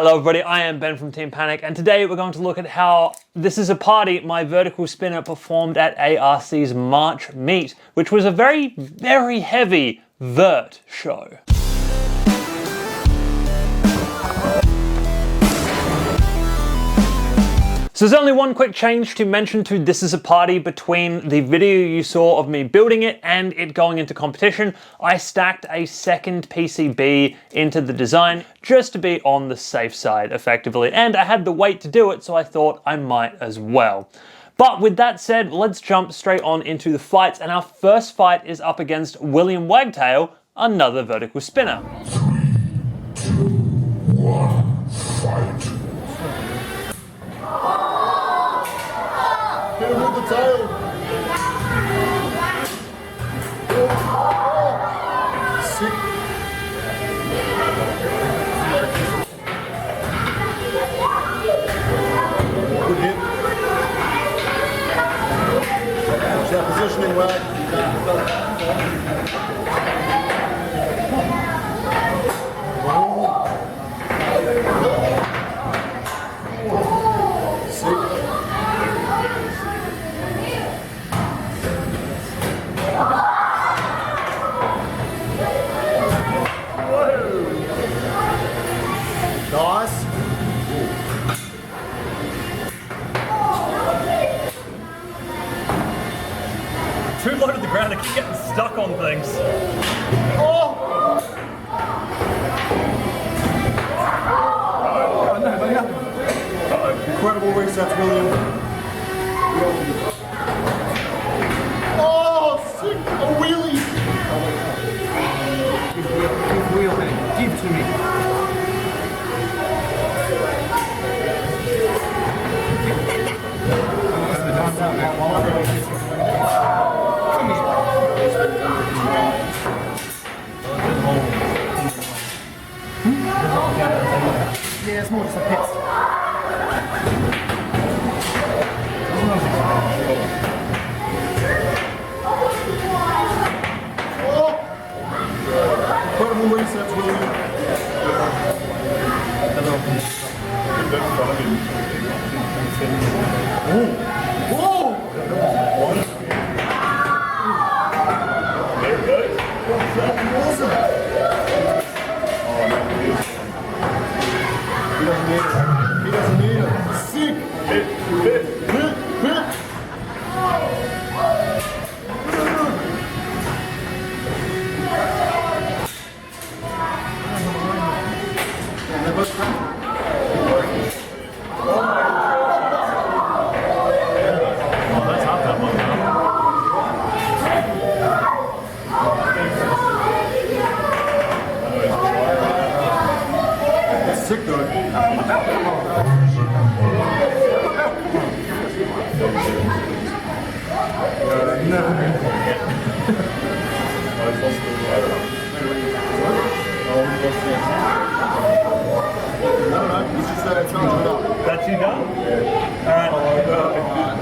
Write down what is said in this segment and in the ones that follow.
Hello everybody, I am Ben from Team Panic, and today we're going to look at how This Is a Party, my vertical spinner, performed at ARC's March meet, which was a very, very heavy vert show. So there's only one quick change to mention to This Is a Party between the video you saw of me building it and it going into competition. I stacked a second PCB into the design just to be on the safe side effectively, and I had the weight to do it, so I thought I might as well. But with that said, let's jump straight on into the fights, and our first fight is up against William Wagtail, another vertical spinner. 3, 2, 1, fight. Hit him with the tail. Sick. Good hit. Watch that positioning, Wag. Nice. Too low to the ground, I keep getting stuck on things. Oh! Incredible resets, William. Oh, sick! A wheelie! Give to me. Yeah, it's more just a pit. Oh! Incredible resets, William. Whoa! He doesn't need it. Sick! Hit! Sick though. That's you done? Alright.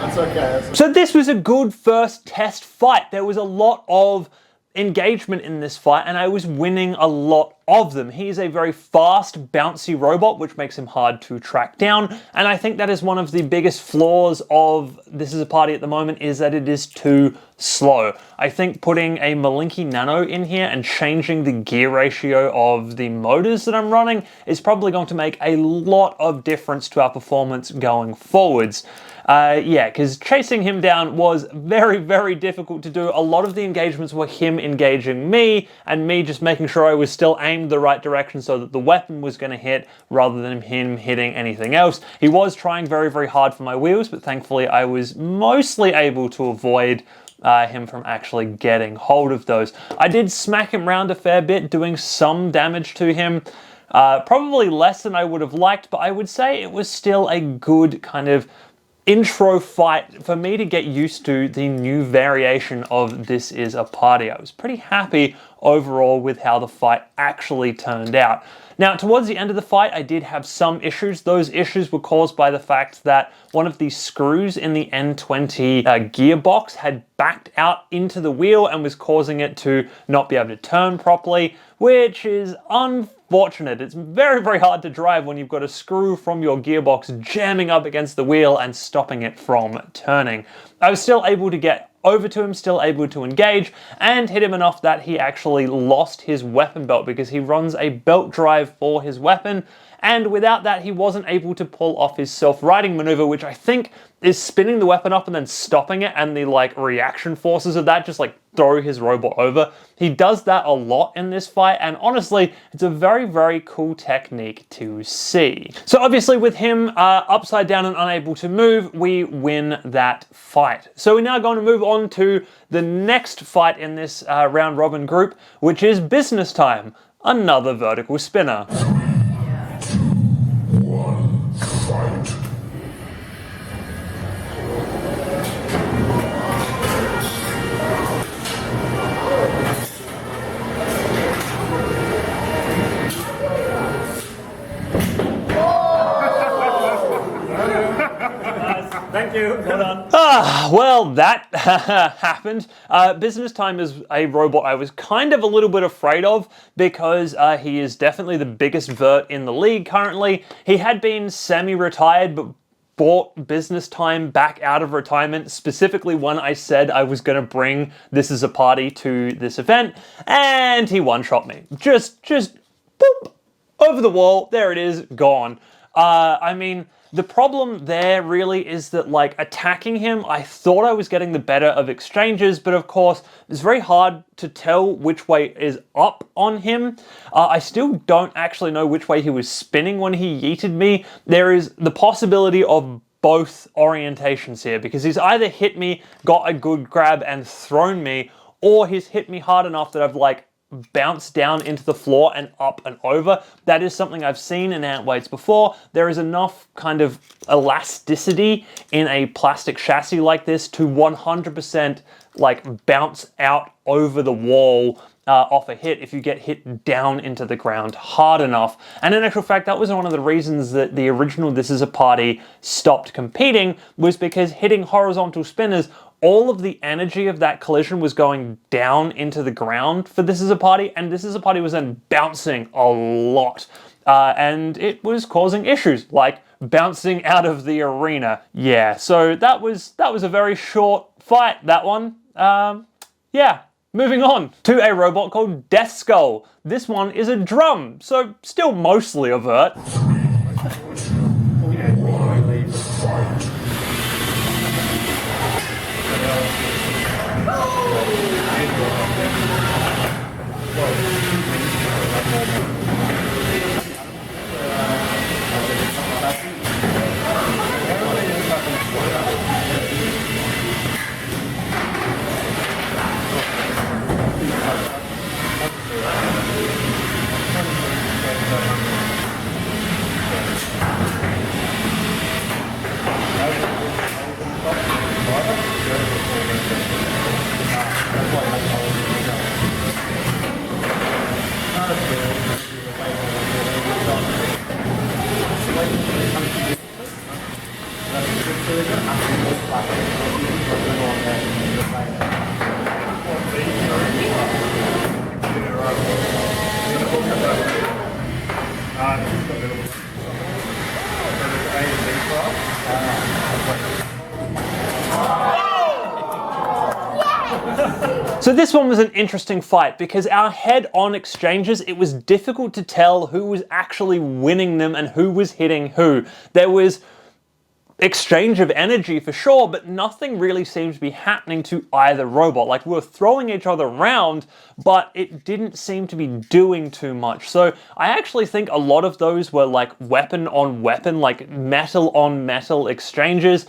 That's okay. So this was a good first test fight. There was a lot of engagement in this fight, and I was winning a lot of them. He's a very fast, bouncy robot, which makes him hard to track down, and I think that is one of the biggest flaws of This Is a Party at the moment, is that it is too slow. I think putting a Malinky Nano in here and changing the gear ratio of the motors that I'm running is probably going to make a lot of difference to our performance going forwards. Yeah, because chasing him down was very, very difficult to do. A lot of the engagements were him engaging me, and me just making sure I was still aimed the right direction so that the weapon was going to hit, rather than him hitting anything else. He was trying very, very hard for my wheels, but thankfully I was mostly able to avoid him from actually getting hold of those. I did smack him around a fair bit, doing some damage to him. Probably less than I would have liked, but I would say it was still a good kind of intro fight for me to get used to the new variation of This Is a Party. I was pretty happy overall with how the fight actually turned out. Now, towards the end of the fight, I did have some issues. Those issues were caused by the fact that one of the screws in the N20 gearbox had backed out into the wheel and was causing it to not be able to turn properly, which is unfortunate. It's very, very hard to drive when you've got a screw from your gearbox jamming up against the wheel and stopping it from turning. I was still able to get over to him, still able to engage, and hit him enough that he actually lost his weapon belt because he runs a belt drive for his weapon, and without that he wasn't able to pull off his self-righting maneuver, which I think is spinning the weapon up and then stopping it, and the reaction forces of that just throw his robot over. He does that a lot in this fight, and honestly, it's a very, very cool technique to see. So obviously with him upside down and unable to move, we win that fight. So we're now going to move on to the next fight in this round robin group, which is business time. Another vertical spinner. Thank you. Well done. Well, that happened. Business Time is a robot I was kind of a little bit afraid of because he is definitely the biggest vert in the league currently. He had been semi-retired, but brought Business Time back out of retirement, specifically when I said I was going to bring This Is a Party to this event, and he one-shot me. Just boop, over the wall, there it is, gone. I mean, the problem there really is that attacking him, I thought I was getting the better of exchanges, but of course it's very hard to tell which way is up on him. I still don't actually know which way he was spinning when he yeeted me. There is the possibility of both orientations here, because he's either hit me, got a good grab and thrown me, or he's hit me hard enough that I've bounce down into the floor and up and over. That is something I've seen in ant weights before. There is enough kind of elasticity in a plastic chassis like this to 100% bounce out over the wall off a hit if you get hit down into the ground hard enough. And in actual fact, that was one of the reasons that the original This Is a Party stopped competing, was because hitting horizontal spinners, all of the energy of that collision was going down into the ground for This Is a Party, and This Is a Party was then bouncing a lot. And it was causing issues, like bouncing out of the arena. Yeah, so that was a very short fight, that one. Yeah. Moving on to a robot called Death Skull. This one is a drum, so still mostly a vert. So this one was an interesting fight because our head-on exchanges, it was difficult to tell who was actually winning them and who was hitting who. There was exchange of energy for sure, but nothing really seemed to be happening to either robot. We were throwing each other around, but it didn't seem to be doing too much. So I actually think a lot of those were weapon on weapon, metal on metal exchanges,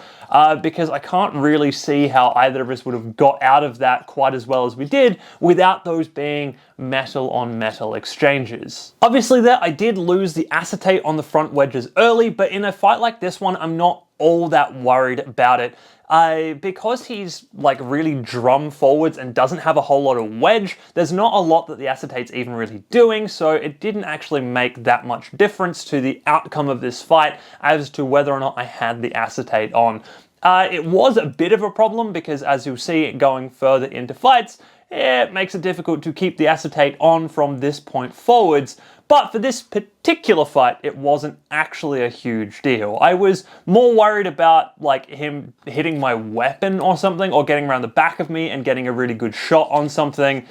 because I can't really see how either of us would have got out of that quite as well as we did without those being metal on metal exchanges. Obviously there, I did lose the acetate on the front wedges early, but in a fight like this one, I'm not all that worried about it. Because he's like really drum forwards and doesn't have a whole lot of wedge, there's not a lot that the acetate's even really doing, so it didn't actually make that much difference to the outcome of this fight as to whether or not I had the acetate on. It was a bit of a problem because, as you'll see going further into fights, it makes it difficult to keep the acetate on from this point forwards. But for this particular fight, it wasn't actually a huge deal. I was more worried about like him hitting my weapon or something, or getting around the back of me and getting a really good shot on something.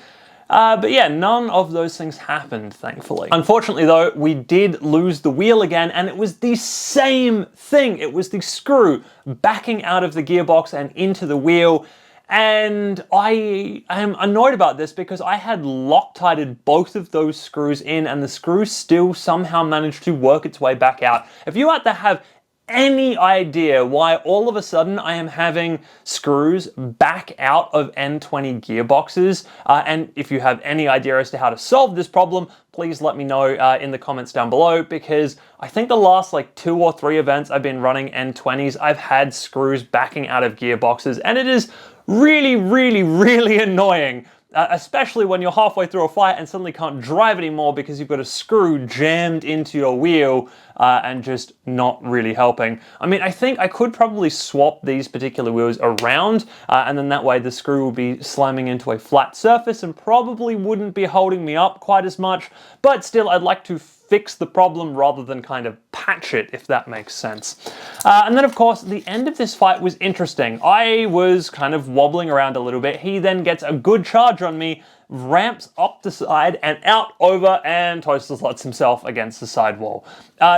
But yeah, none of those things happened, thankfully. Unfortunately though, we did lose the wheel again, and it was the same thing. It was the screw backing out of the gearbox and into the wheel. And I am annoyed about this because I had Loctited both of those screws in, and the screw still somehow managed to work its way back out. If you had to have any idea why all of a sudden I am having screws back out of N20 gearboxes, and if you have any idea as to how to solve this problem, please let me know in the comments down below, because I think the last like 2 or 3 events I've been running N20s, I've had screws backing out of gearboxes, and it is really, really, really annoying. Especially when you're halfway through a fight and suddenly can't drive anymore because you've got a screw jammed into your wheel and just not really helping. I mean, I think I could probably swap these particular wheels around and then that way the screw will be slamming into a flat surface and probably wouldn't be holding me up quite as much, but still I'd like to fix the problem rather than kind of patch it, if that makes sense. And then of course, the end of this fight was interesting. I was kind of wobbling around a little bit. He then gets a good charge on me, ramps up the side and out over, and toaster slots himself against the sidewall.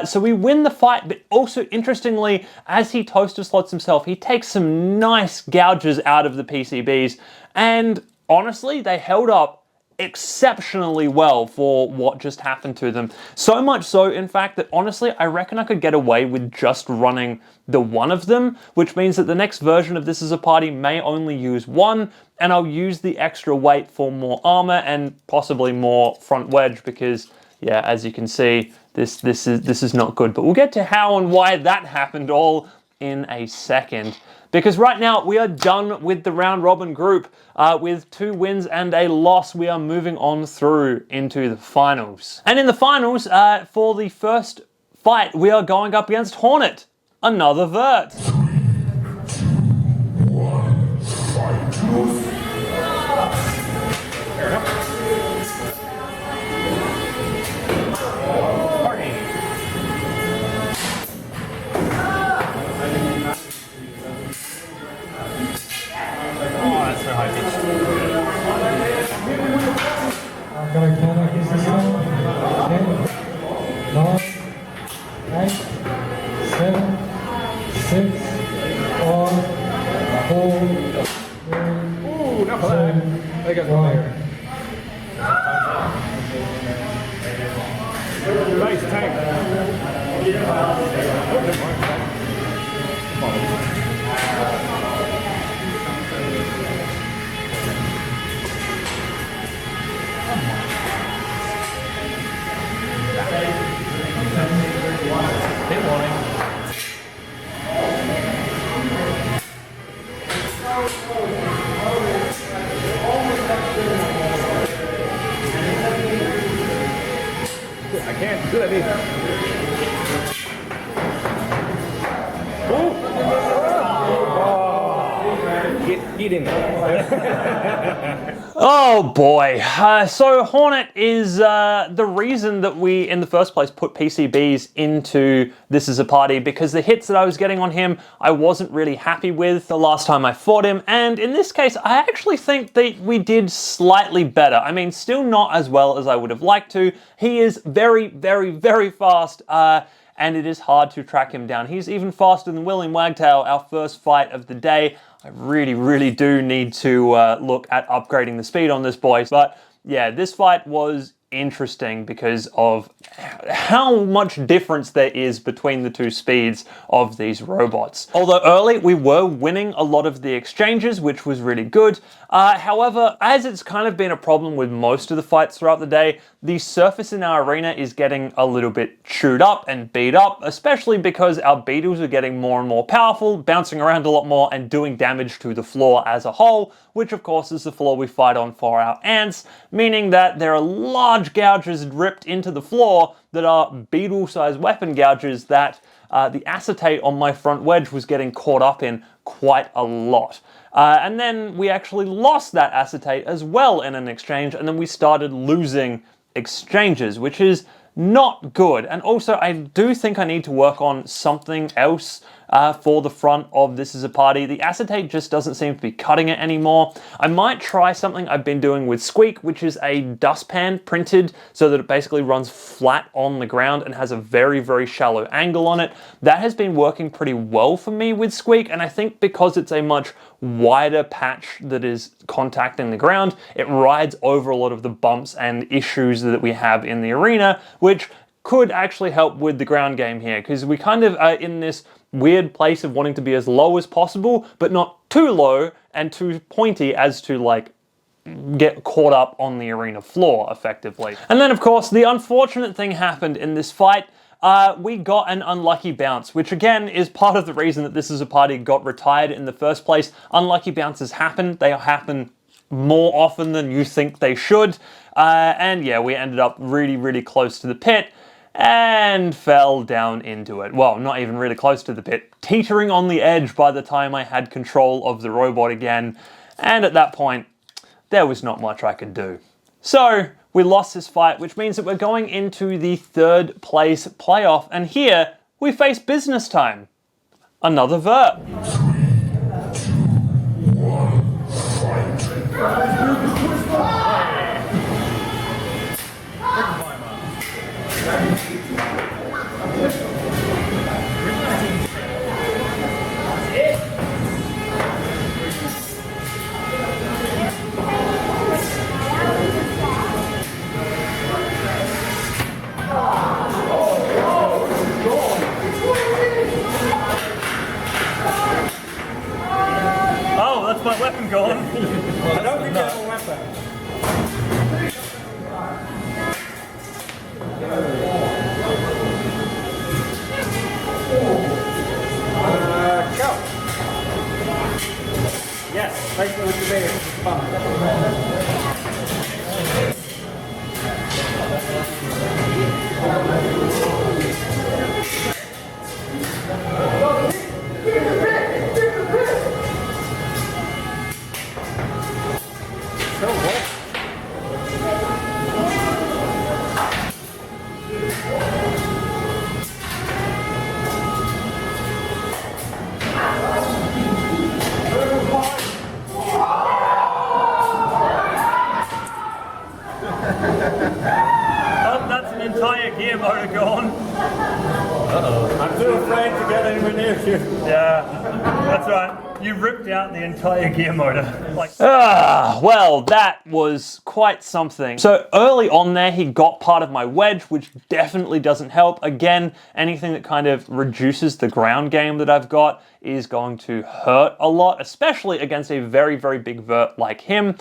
So we win the fight, but also interestingly, as he toaster slots himself, he takes some nice gouges out of the PCBs, and honestly, they held up exceptionally well for what just happened to them. So much so, in fact, that honestly, I reckon I could get away with just running the one of them, which means that the next version of This Is a Party may only use one, and I'll use the extra weight for more armor and possibly more front wedge because, yeah, as you can see, this is not good. But we'll get to how and why that happened all in a second. Because right now we are done with the round robin group. With 2 wins and a loss, we are moving on through into the finals. And in the finals, for the first fight, we are going up against Hornet, another vert. Nice tank. Bit warning. I can't do that either. Get in there. Oh boy. So Hornet is the reason that we, in the first place, put PCBs into This Is a Party, because the hits that I was getting on him, I wasn't really happy with the last time I fought him. And in this case, I actually think that we did slightly better. I mean, still not as well as I would have liked to. He is very, very, very fast. And it is hard to track him down. He's even faster than William Wagtail, our first fight of the day. I really, really do need to look at upgrading the speed on this boy. But yeah, this fight was interesting because of how much difference there is between the two speeds of these robots. Although early we were winning a lot of the exchanges, which was really good. However, as it's kind of been a problem with most of the fights throughout the day, the surface in our arena is getting a little bit chewed up and beat up, especially because our beetles are getting more and more powerful, bouncing around a lot more and doing damage to the floor as a whole, which of course is the floor we fight on for our ants, meaning that there are large gouges ripped into the floor that are beetle-sized weapon gouges that the acetate on my front wedge was getting caught up in quite a lot. And then we actually lost that acetate as well in an exchange, and then we started losing exchanges, which is not good. And also, I do think I need to work on something else for the front of This Is a Party. The acetate just doesn't seem to be cutting it anymore. I might try something I've been doing with Squeak, which is a dustpan printed so that it basically runs flat on the ground and has a very, very shallow angle on it. That has been working pretty well for me with Squeak, and I think because it's a much wider patch that is contacting the ground, it rides over a lot of the bumps and issues that we have in the arena, which could actually help with the ground game here, because we kind of are in this weird place of wanting to be as low as possible, but not too low and too pointy as to like get caught up on the arena floor effectively. And then of course the unfortunate thing happened in this fight. We got an unlucky bounce, which again is part of the reason that This Is a Party got retired in the first place. Unlucky bounces happen. They happen more often than you think they should. And yeah, we ended up really, really close to the pit and fell down into it. Well, not even really close to the pit, teetering on the edge by the time I had control of the robot again. And at that point, there was not much I could do. So we lost this fight, which means that we're going into the third place playoff. And here we face business time. Another vert. Oh, that's my weapon gone. I don't think that's a weapon. Go. Yes, thanks for the debate. It was fun. So what? Oh, that's an entire gear motor gone. Uh-oh. I'm too afraid to get anywhere near you. Yeah, that's right. You ripped out the entire gear motor. Well, that was quite something. So early on there, he got part of my wedge, which definitely doesn't help. Again, anything that kind of reduces the ground game that I've got is going to hurt a lot, especially against a very, very big vert like him.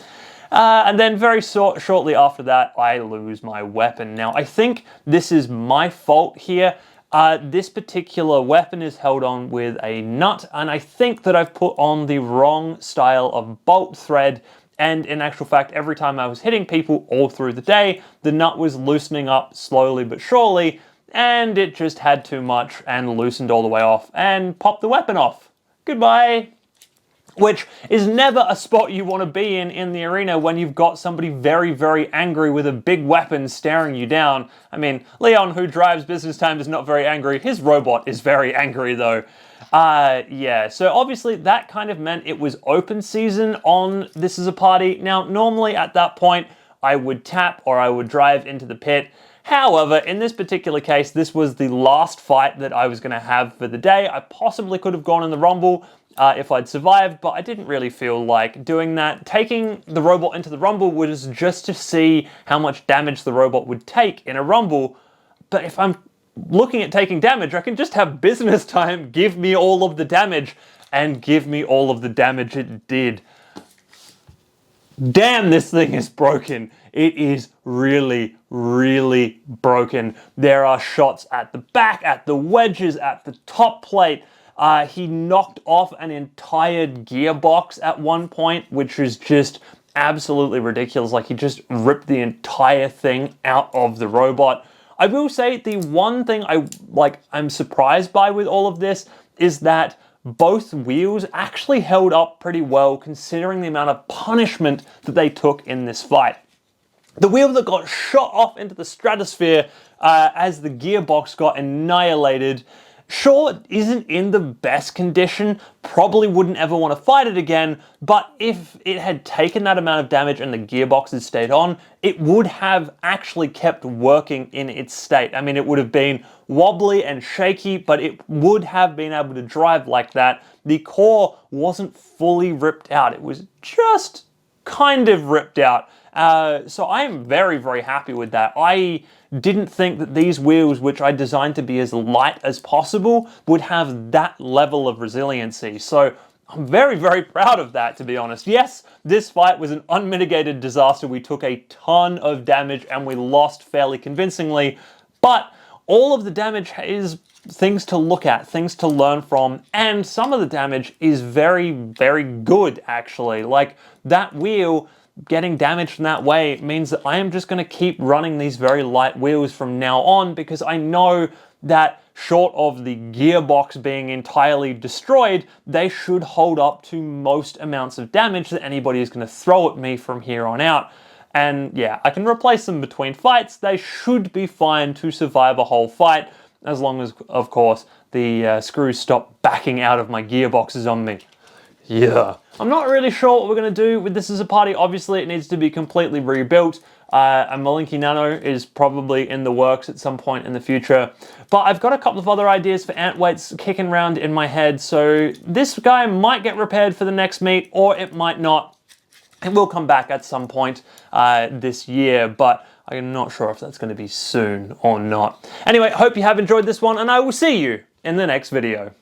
And then very shortly after that, I lose my weapon. Now, I think this is my fault here. This particular weapon is held on with a nut, and I think that I've put on the wrong style of bolt thread, and in actual fact, every time I was hitting people all through the day, the nut was loosening up slowly but surely, and it just had too much and loosened all the way off and popped the weapon off. Goodbye. Which is never a spot you want to be in the arena when you've got somebody very, very angry with a big weapon staring you down. I mean, Leon, who drives business time, is not very angry. His robot is very angry, though. Yeah, so obviously that kind of meant it was open season on This Is a Party. Now, normally at that point, I would tap or I would drive into the pit. However, in this particular case, this was the last fight that I was going to have for the day. I possibly could have gone in the Rumble. if I'd survived, but I didn't really feel like doing that. Taking the robot into the rumble was just to see how much damage the robot would take in a rumble, but if I'm looking at taking damage, I can just have business time give me all of the damage, and give me all of the damage it did. Damn, this thing is broken. It is really, really broken. There are shots at the back, at the wedges, at the top plate. He knocked off an entire gearbox at one point, which is just absolutely ridiculous. Like, he just ripped the entire thing out of the robot. I will say the one thing I'm surprised by with all of this is that both wheels actually held up pretty well considering the amount of punishment that they took in this fight. The wheel that got shot off into the stratosphere as the gearbox got annihilated, sure, it isn't in the best condition, probably wouldn't ever want to fight it again, but if it had taken that amount of damage and the gearbox had stayed on, it would have actually kept working in its state. I mean, it would have been wobbly and shaky, but it would have been able to drive like that. The core wasn't fully ripped out. It was just kind of ripped out. So I am very, very happy with that. I didn't think that these wheels, which I designed to be as light as possible, would have that level of resiliency. So I'm very, very proud of that, to be honest. Yes, this fight was an unmitigated disaster. We took a ton of damage and we lost fairly convincingly, but all of the damage is things to look at, things to learn from, and some of the damage is very, very good, actually. Like, that wheel getting damaged in that way means that I am just going to keep running these very light wheels from now on, because I know that short of the gearbox being entirely destroyed, they should hold up to most amounts of damage that anybody is going to throw at me from here on out. And yeah, I can replace them between fights. They should be fine to survive a whole fight, as long as, of course, the screws stop backing out of my gearboxes on me. Yeah. I'm not really sure what we're going to do with this as a party. Obviously, it needs to be completely rebuilt. A Malinky Nano is probably in the works at some point in the future. But I've got a couple of other ideas for ant weights kicking around in my head. So this guy might get repaired for the next meet, or it might not. It will come back at some point this year, but I'm not sure if that's going to be soon or not. Anyway, hope you have enjoyed this one, and I will see you in the next video.